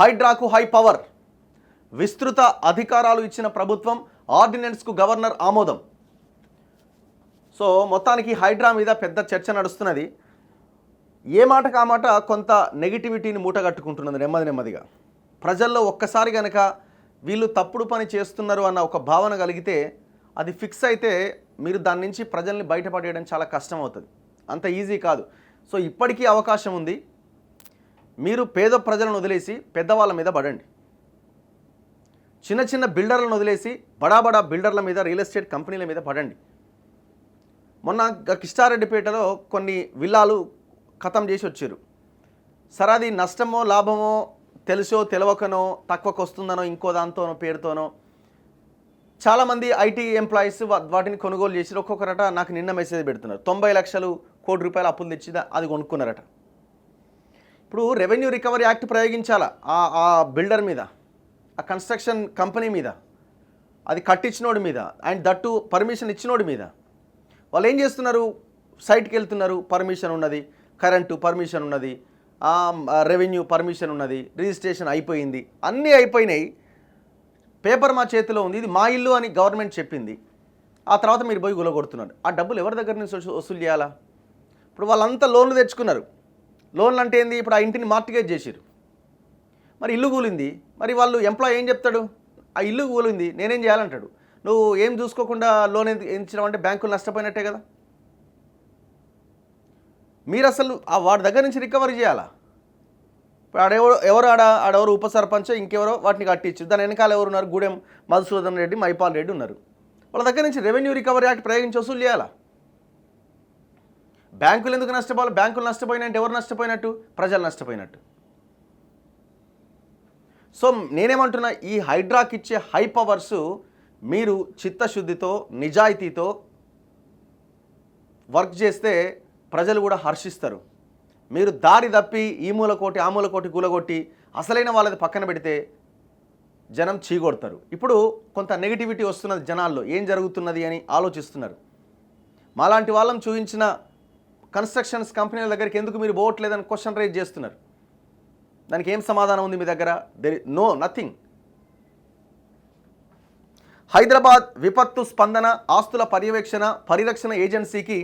హైడ్రాకు high power, విస్తృత అధికారాలు ఇచ్చిన ప్రభుత్వం, ఆర్డినెన్స్కు గవర్నర్ ఆమోదం. సో మొత్తానికి హైడ్రా మీద పెద్ద చర్చ నడుస్తున్నది. ఏ మాటకు ఆ మాట కొంత నెగిటివిటీని మూటగట్టుకుంటున్నది నెమ్మదిగా. ప్రజల్లో ఒక్కసారి కనుక వీళ్ళు తప్పుడు పని చేస్తున్నారు అన్న ఒక భావన కలిగితే, అది ఫిక్స్ అయితే మీరు దాని నుంచి ప్రజల్ని బయటపడేయడం చాలా కష్టం అవుతుంది. అంత ఈజీ కాదు. సో ఇప్పటికీ అవకాశం ఉంది. మీరు పేద ప్రజలను వదిలేసి పెద్దవాళ్ళ మీద పడండి. చిన్న బిల్డర్లను వదిలేసి బడా బిల్డర్ల మీద, రియల్ ఎస్టేట్ కంపెనీల మీద పడండి. మొన్న కిష్టారెడ్డిపేటలో కొన్ని విల్లాలు ఖతం చేసి వచ్చారు. సరే అది నష్టమో లాభమో తెలుసో తెలియకనో తక్కువకు వస్తుందనో ఇంకో దాంతోనో పేరుతోనో చాలామంది ఐటీ ఎంప్లాయీస్ వాటిని కొనుగోలు చేసి ఒక్కొక్కరట నాకు నిన్న మెసేజ్ పెడుతున్నారు. 90 లక్షలు కోటి రూపాయలు అప్పులు తెచ్చి అది కొనుక్కున్నారట. ఇప్పుడు రెవెన్యూ రికవరీ యాక్ట్ ప్రయోగించాలా ఆ బిల్డర్ మీద, ఆ కన్స్ట్రక్షన్ కంపెనీ మీద, అది కట్టించినోడి మీద, అండ్ దట్టు పర్మిషన్ ఇచ్చినోడి మీద. వాళ్ళు ఏం చేస్తున్నారు? సైట్కి వెళ్తున్నారు, పర్మిషన్ ఉన్నది, కరెంటు పర్మిషన్ ఉన్నది, రెవెన్యూ పర్మిషన్ ఉన్నది, రిజిస్ట్రేషన్ అయిపోయింది, అన్నీ అయిపోయినాయి, పేపర్ మా చేతిలో ఉంది, ఇది మా ఇల్లు అని గవర్నమెంట్ చెప్పింది. ఆ తర్వాత మీరు పోయి గులగొడుతున్నారు. ఆ డబ్బులు ఎవరి దగ్గర నుంచి వసూలు చేయాలా? ఇప్పుడు వాళ్ళంతా లోన్లు తెచ్చుకున్నారు. లోన్లు అంటే ఏంది? ఇప్పుడు ఆ ఇంటిని మార్టిగేజ్ చేసిరు, మరి ఇల్లు కూలింది. మరి వాళ్ళు ఎంప్లాయ్ ఏం చెప్తాడు? ఆ ఇల్లు కూలింది, నేనేం చేయాలంటాడు. నువ్వు ఏం చూసుకోకుండా లోన్ ఇచ్చినావు అంటే బ్యాంకులు నష్టపోయినట్టే కదా. మీరు అసలు వాడి దగ్గర నుంచి రికవరీ చేయాలా? ఇప్పుడు ఆడెవరు ఉప సర్పంచ్ ఇంకెవరో వాటిని కట్టించు. దాని వెనకాల ఎవరు ఉన్నారు? గూడెం మధుసూదన్ రెడ్డి, మైపాల్ రెడ్డి ఉన్నారు. వాళ్ళ దగ్గర నుంచి రెవెన్యూ రికవరీ యాక్ట్ ప్రయోగించి వసూలు చేయాలా? బ్యాంకులు ఎందుకు నష్టపోవాలి? బ్యాంకులు నష్టపోయినట్టు ఎవరు నష్టపోయినట్టు? ప్రజలు నష్టపోయినట్టు. సో నేనేమంటున్నా, ఈ హైడ్రాకి ఇచ్చే హై పవర్స్ మీరు చిత్తశుద్ధితో నిజాయితీతో వర్క్ చేస్తే ప్రజలు కూడా హర్షిస్తారు. మీరు దారి తప్పి ఈ మూలకోటి ఆ మూలకోటి కూలగొట్టి అసలైన వాళ్ళది పక్కన పెడితే జనం చీగొడతారు. ఇప్పుడు కొంత నెగిటివిటీ వస్తున్నది జనాల్లో, ఏం జరుగుతున్నది అని ఆలోచిస్తున్నారు. మాలాంటి వాళ్ళని చూపించిన కన్స్ట్రక్షన్స్ కంపెనీల దగ్గరికి ఎందుకు మీరు పోవట్లేదని క్వశ్చన్ రైజ్ చేస్తున్నారు. దానికి ఏం సమాధానం ఉంది మీ దగ్గర? నథింగ్. హైదరాబాద్ విపత్తు స్పందన ఆస్తుల పరిరక్షణ ఏజెన్సీకి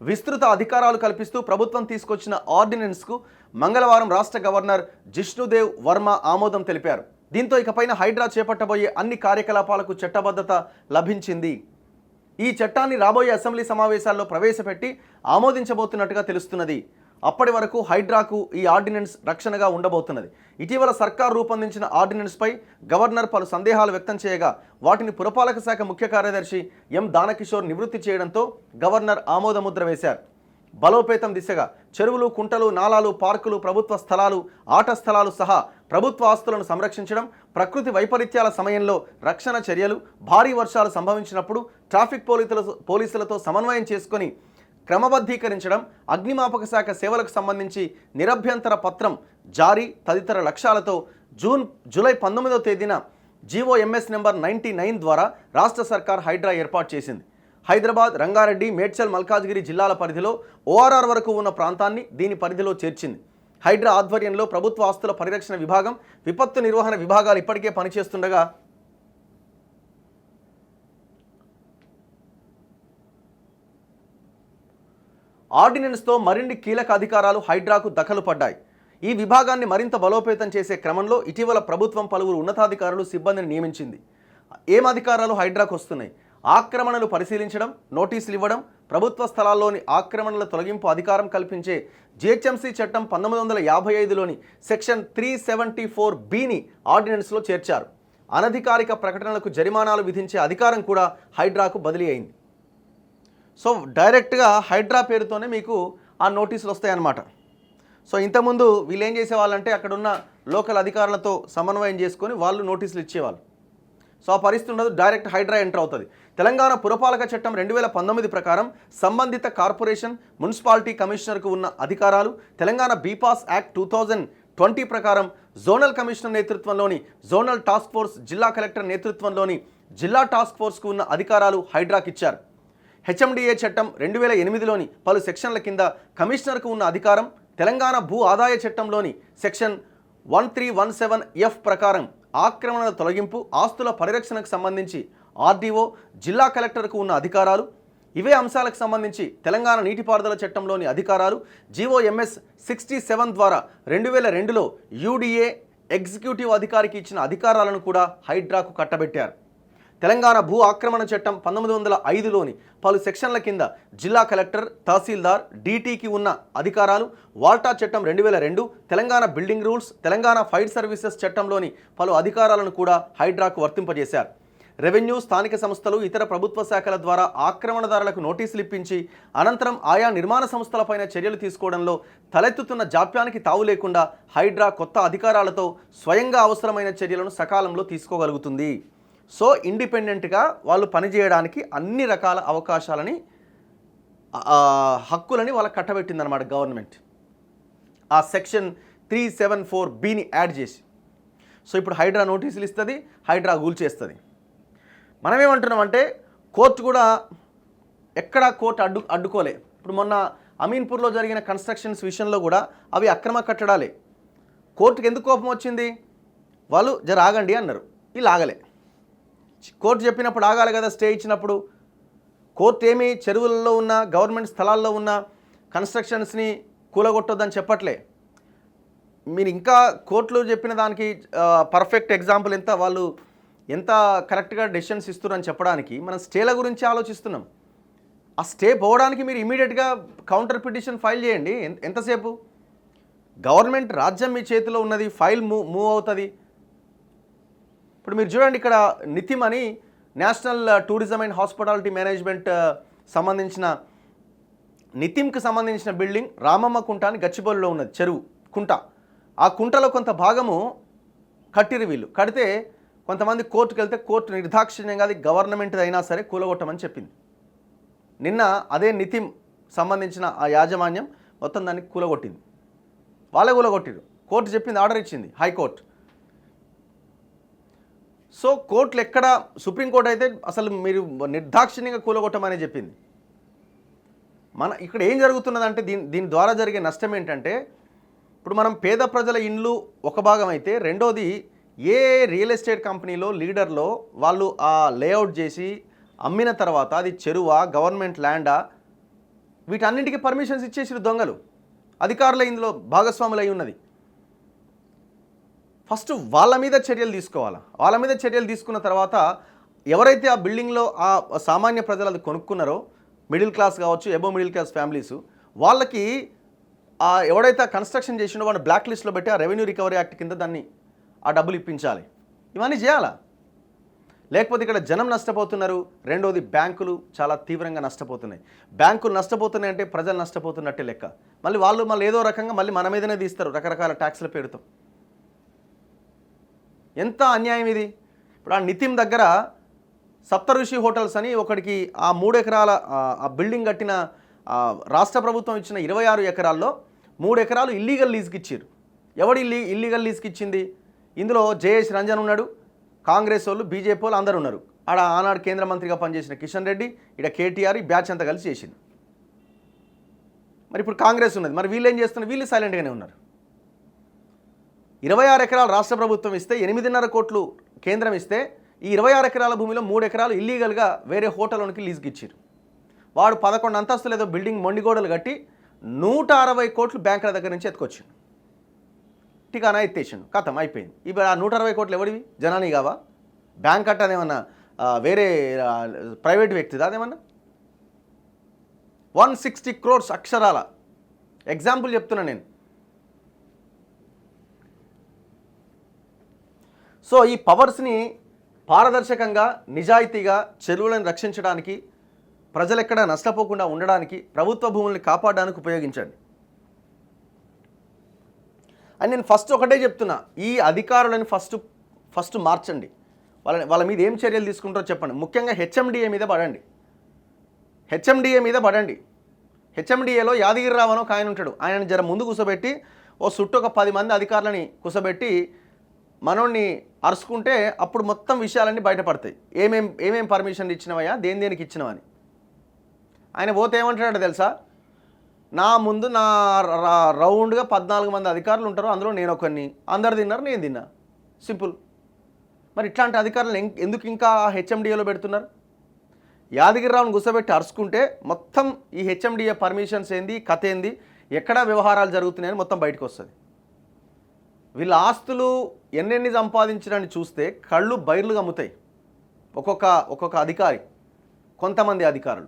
విస్తృత అధికారాలు కల్పిస్తూ ప్రభుత్వం తీసుకొచ్చిన ఆర్డినెన్స్కు మంగళవారం రాష్ట్ర గవర్నర్ జిష్ణుదేవ్ వర్మ ఆమోదం తెలిపారు. దీంతో ఇకపైన హైడ్రా చేపట్టబోయే అన్ని కార్యకలాపాలకు చట్టబద్ధత లభించింది. ఈ చట్టాన్ని రాబోయే అసెంబ్లీ సమావేశాల్లో ప్రవేశపెట్టి ఆమోదించబోతున్నట్టుగా తెలుస్తున్నది. అప్పటి వరకు హైడ్రాకు ఈ ఆర్డినెన్స్ రక్షణగా ఉండబోతున్నది. ఇటీవల సర్కార్ రూపొందించిన ఆర్డినెన్స్పై గవర్నర్ పలు సందేహాలు వ్యక్తం చేయగా వాటిని పురపాలక శాఖ ముఖ్య కార్యదర్శి ఎం దానకిషోర్ నివృత్తి చేయడంతో గవర్నర్ ఆమోదముద్ర వేశారు. బలోపేతం దిశగా చెరువులు, కుంటలు, నాలాలు, పార్కులు, ప్రభుత్వ స్థలాలు, ఆట స్థలాలు సహా ప్రభుత్వ ఆస్తులను సంరక్షించడం, ప్రకృతి వైపరీత్యాల సమయంలో రక్షణ చర్యలు, భారీ వర్షాలు సంభవించినప్పుడు ట్రాఫిక్ పోలీసులతో సమన్వయం చేసుకొని క్రమబద్ధీకరించడం, అగ్నిమాపక శాఖ సేవలకు సంబంధించి నిరభ్యంతర పత్రం జారీ తదితర లక్ష్యాలతో జూలై 19వ తేదీన జీవోఎంఎస్ నెంబర్ 99 ద్వారా రాష్ట్ర సర్కార్ హైడ్రా ఏర్పాటు చేసింది. హైదరాబాద్, రంగారెడ్డి, మేడ్చల్, మల్కాజ్గిరి జిల్లాల పరిధిలో ఓఆర్ఆర్ వరకు ఉన్న ప్రాంతాన్ని దీని పరిధిలో చేర్చింది. హైడ్రా ఆధ్వర్యంలో ప్రభుత్వ ఆస్తుల పరిరక్షణ విభాగం, విపత్తు నిర్వహణ విభాగాలు ఇప్పటికే పనిచేస్తుండగా ఆర్డినెన్స్తో మరిన్ని కీలక అధికారాలు హైడ్రాకు దఖలు పడ్డాయి. ఈ విభాగాన్ని మరింత బలోపేతం చేసే క్రమంలో ఇటీవల ప్రభుత్వం పలువురు ఉన్నతాధికారులు, సిబ్బందిని నియమించింది. ఏం అధికారాలు హైడ్రాకు వస్తున్నాయి? ఆక్రమణలు పరిశీలించడం, నోటీసులు ఇవ్వడం, ప్రభుత్వ స్థలాల్లోని ఆక్రమణల తొలగింపు అధికారం కల్పించే జిహెచ్ఎంసీ చట్టం 1955లోని సెక్షన్ 374(b)ని ఆర్డినెన్స్లో చేర్చారు. అనధికారిక ప్రకటనలకు జరిమానాలు విధించే అధికారం కూడా హైడ్రాకు బదిలీ అయింది. సో డైరెక్ట్గా హైడ్రా పేరుతోనే మీకు ఆ నోటీసులు వస్తాయన్నమాట. సో ఇంతకుముందు వీళ్ళు ఏం చేసేవాళ్ళంటే అక్కడున్న లోకల్ అధికారులతో సమన్వయం చేసుకొని వాళ్ళు నోటీసులు ఇచ్చేవాళ్ళు. సో ఆ పరిస్థితి ఉండదు, డైరెక్ట్ హైడ్రా ఎంటర్ అవుతుంది. తెలంగాణ పురపాలక చట్టం 2019 ప్రకారం సంబంధిత కార్పొరేషన్, మున్సిపాలిటీ కమిషనర్కు ఉన్న అధికారాలు, తెలంగాణ బీపాస్ యాక్ట్ 2020 ప్రకారం జోనల్ కమిషనర్ నేతృత్వంలోని జోనల్ టాస్క్ ఫోర్స్, జిల్లా కలెక్టర్ నేతృత్వంలోని జిల్లా టాస్క్ ఫోర్స్కు ఉన్న అధికారాలు హైడ్రాకి ఇచ్చారు. హెచ్ఎండిఏ చట్టం 2008లోని పలు సెక్షన్ల కింద కమిషనర్కు ఉన్న అధికారం, తెలంగాణ భూ ఆదాయ చట్టంలోని సెక్షన్ 1317F ప్రకారం ఆక్రమణల తొలగింపు, ఆస్తుల పరిరక్షణకు సంబంధించి ఆర్డీఓ, జిల్లా కలెక్టర్కు ఉన్న అధికారాలు, ఇవే అంశాలకు సంబంధించి తెలంగాణ నీటిపారుదల చట్టంలోని అధికారాలు GOMS 67 ద్వారా 2002లో UDA ఎగ్జిక్యూటివ్ అధికారికి ఇచ్చిన అధికారాలను కూడా హైడ్రాకు కట్టబెట్టారు. తెలంగాణ భూ ఆక్రమణ చట్టం 1905లోని పలు సెక్షన్ల కింద జిల్లా కలెక్టర్, తహసీల్దార్, DTకి ఉన్న అధికారాలు, వాల్టా చట్టం 2002, Telangana building rules, Telangana fire services చట్టంలోని పలు అధికారాలను కూడా హైడ్రాకు వర్తింపజేశారు. రెవెన్యూ, స్థానిక సంస్థలు, ఇతర ప్రభుత్వ శాఖల ద్వారా ఆక్రమణదారులకు నోటీసులు ఇప్పించి అనంతరం ఆయా నిర్మాణ సంస్థలపైన చర్యలు తీసుకోవడంలో తలెత్తుతున్న జాప్యానికి తావు లేకుండా హైడ్రా కొత్త అధికారాలతో స్వయంగా అవసరమైన చర్యలను సకాలంలో తీసుకోగలుగుతుంది. సో ఇండిపెండెంట్గా వాళ్ళు పనిచేయడానికి అన్ని రకాల అవకాశాలని, హక్కులని వాళ్ళకి కట్టబెట్టిందనమాట గవర్నమెంట్, ఆ సెక్షన్ 374Bని యాడ్ చేసి. సో ఇప్పుడు హైడ్రా నోటీసులు ఇస్తుంది, హైడ్రా కూల్చేస్తుంది. మనమేమంటున్నామంటే కోర్టు కూడా ఎక్కడా కోర్టు అడ్డుకోలే. ఇప్పుడు మొన్న అమీన్పూర్లో జరిగిన కన్స్ట్రక్షన్స్ విషయంలో కూడా అవి అక్రమ కట్టడాలే. కోర్టుకు ఎందుకు కోపం వచ్చింది? వాళ్ళు జర ఆగండి అన్నారు, వీళ్ళు ఆగలే. కోర్టు చెప్పినప్పుడు ఆగాలి కదా, స్టే ఇచ్చినప్పుడు. కోర్టు ఏమి చెరువులలో ఉన్న, గవర్నమెంట్ స్థలాల్లో ఉన్న కన్స్ట్రక్షన్స్ని కూలగొట్టొద్దని చెప్పట్లే. మీరు ఇంకా కోర్టులో చెప్పిన దానికి పర్ఫెక్ట్ ఎగ్జాంపుల్ వాళ్ళు ఎంత కరెక్ట్గా డెసిషన్స్ ఇస్తున్నారని చెప్పడానికి మనం స్టేల గురించి ఆలోచిస్తున్నాం. ఆ స్టే పోవడానికి మీరు ఇమీడియట్గా కౌంటర్ పిటిషన్ ఫైల్ చేయండి. ఎంతసేపు? గవర్నమెంట్ రాజ్యం మీ చేతిలో ఉన్నది, ఫైల్ మూవ్ అవుతుంది. ఇప్పుడు మీరు చూడండి, ఇక్కడ నితిమ్ అని national tourism and hospitality management సంబంధించిన నితిమ్కి సంబంధించిన బిల్డింగ్ రామమ్మ కుంట అని గచ్చిబౌలిలో ఉన్నది, చెరువు కుంట. ఆ కుంటలో కొంత భాగము కట్టిరు వీళ్ళు. కడితే కొంతమంది కోర్టుకు వెళ్తే కోర్టు నిర్దాక్షిణ్యంగా అది గవర్నమెంట్ అయినా సరే కూలగొట్టమని చెప్పింది. నిన్న అదే నితిమ్ సంబంధించిన ఆ యాజమాన్యం మొత్తం దాన్ని కూలగొట్టింది. వాళ్ళే కూలగొట్టిరు. కోర్టు చెప్పింది, ఆర్డర్ ఇచ్చింది హైకోర్టు. సో కోర్టులు ఎక్కడ, సుప్రీంకోర్టు అయితే అసలు మీరు నిర్దాక్షిణ్యంగా కూలగొట్టమని చెప్పింది. ఇక్కడ ఏం జరుగుతున్నదంటే దీని ద్వారా జరిగే నష్టం ఏంటంటే, ఇప్పుడు మనం పేద ప్రజల ఇండ్లు ఒక భాగం అయితే, రెండోది ఏ రియల్ ఎస్టేట్ కంపెనీలో లీడర్లో వాళ్ళు ఆ లేఅవుట్ చేసి అమ్మిన తర్వాత అది చెరువా, గవర్నమెంట్ ల్యాండా, వీటన్నింటికి పర్మిషన్స్ ఇచ్చేసి దొంగలు అధికారులు ఇందులో భాగస్వాములు అయి ఉన్నది. ఫస్ట్ వాళ్ళ మీద చర్యలు తీసుకోవాలా. వాళ్ళ మీద చర్యలు తీసుకున్న తర్వాత ఎవరైతే ఆ బిల్డింగ్లో ఆ సామాన్య ప్రజలు అది కొనుక్కున్నారో, మిడిల్ క్లాస్ కావచ్చు, ఎబో మిడిల్ క్లాస్ ఫ్యామిలీస్, వాళ్ళకి ఎవడైతే కన్స్ట్రక్షన్ చేసిండో వాడిని బ్లాక్ లిస్ట్లో పెట్టి ఆ రెవెన్యూ రికవరీ యాక్ట్ కింద దాన్ని ఆ డబ్బులు ఇప్పించాలి. ఇవన్నీ చేయాలా? లేకపోతే ఇక్కడ జనం నష్టపోతున్నారు. రెండోది బ్యాంకులు చాలా తీవ్రంగా నష్టపోతున్నాయి. బ్యాంకులు నష్టపోతున్నాయి అంటే ప్రజలు నష్టపోతున్నట్టే లెక్క. వాళ్ళు ఏదో రకంగా మన మీదనే తీస్తారు రకరకాల ట్యాక్స్ల పేరుతో. ఎంత అన్యాయం ఇది! ఇప్పుడు ఆ నితిమ్ దగ్గర సప్తఋషి హోటల్స్ అని ఒకడికి ఆ 3 ఎకరాల ఆ బిల్డింగ్ కట్టిన రాష్ట్ర ప్రభుత్వం ఇచ్చిన 26 ఎకరాల్లో 3 ఎకరాలు ఇల్లీగల్ లీజ్కి ఇచ్చారు. ఎవడు ఇల్లీగల్ లీజ్కి ఇచ్చింది? ఇందులో జేఎస్ రంజన్ ఉన్నాడు, కాంగ్రెస్ వాళ్ళు, బీజేపీ వాళ్ళు అందరూ ఉన్నారు. ఆనాడు కేంద్ర మంత్రిగా పనిచేసిన కిషన్ రెడ్డి, ఇక్కడ కేటీఆర్, ఈ బ్యాచ్ అంతా కలిసి చేసింది. మరి ఇప్పుడు కాంగ్రెస్ ఉన్నది, మరి వీళ్ళు ఏం చేస్తున్నారు? వీళ్ళు సైలెంట్గానే ఉన్నారు. 26 ఎకరాలు రాష్ట్ర ప్రభుత్వం ఇస్తే 8.5 కోట్లు కేంద్రం ఇస్తే, ఈ 26 ఎకరాల భూమిలో 3 ఎకరాలు ఇల్లీగల్గా వేరే హోటల్లోనికి లీజ్కి ఇచ్చారు. వాడు 11 అంతస్తులు ఏదో బిల్డింగ్ మొండిగోడలు కట్టి 160 కోట్లు బ్యాంకుల దగ్గర నుంచి ఎత్తుకొచ్చిండు. టికానా ఎత్తేసిండు, కథం అయిపోయింది. ఇప్పుడు ఆ 160 కోట్లు ఎవడివి? జనాని కావా? బ్యాంక్ అట్ట అదేమన్నా వేరే ప్రైవేట్ వ్యక్తిదా అదేమన్నా? 160 crores అక్షరాల ఎగ్జాంపుల్ చెప్తున్నా నేను. సో ఈ పవర్స్ని పారదర్శకంగా, నిజాయితీగా చెరువులను రక్షించడానికి, ప్రజలు ఎక్కడ నష్టపోకుండా ఉండడానికి, ప్రభుత్వ భూముల్ని కాపాడడానికి ఉపయోగించండి అని నేను ఫస్ట్ ఒకటే చెప్తున్నా. ఈ అధికారులను ఫస్ట్ మార్చండి. వాళ్ళ మీద ఏం చర్యలు తీసుకుంటారో చెప్పండి. ముఖ్యంగా హెచ్ఎండిఏ మీద పడండి. హెచ్ఎండిఏలో యాదగిరిరావు అని ఒక ఆయన ఉంటాడు. ఆయనని జర ముందు కూర్చోబెట్టి చుట్టూ ఒక 10 మంది అధికారులని కూర్చోబెట్టి మనోడిని అరుచుకుంటే అప్పుడు మొత్తం విషయాలన్నీ బయటపడతాయి. ఏమేం పర్మిషన్ ఇచ్చినవయ్యా, దేనికి ఇచ్చినవని. ఆయన పోతే ఏమంటాడు తెలుసా? నా ముందు నా రౌండ్గా 14 మంది అధికారులు ఉంటారు, అందులో నేను ఒకరిని. అందరు తిన్నారు, నేను తిన్నా. సింపుల్. మరి ఇట్లాంటి అధికారులు ఎందుకు ఇంకా హెచ్ఎండిఏలో పెడుతున్నారు? యాదగిరిరావును కూర్చోబెట్టి అరుచుకుంటే మొత్తం ఈ హెచ్ఎండిఏ పర్మిషన్స్ ఏంది, కథ ఏంది, ఎక్కడ వ్యవహారాలు జరుగుతున్నాయని మొత్తం బయటకు వస్తుంది. వీళ్ళ ఆస్తులు ఎన్నెన్ని సంపాదించడాన్ని చూస్తే కళ్ళు బైర్లు గమ్ముతాయి. ఒక్కొక్క అధికారి, కొంతమంది అధికారులు.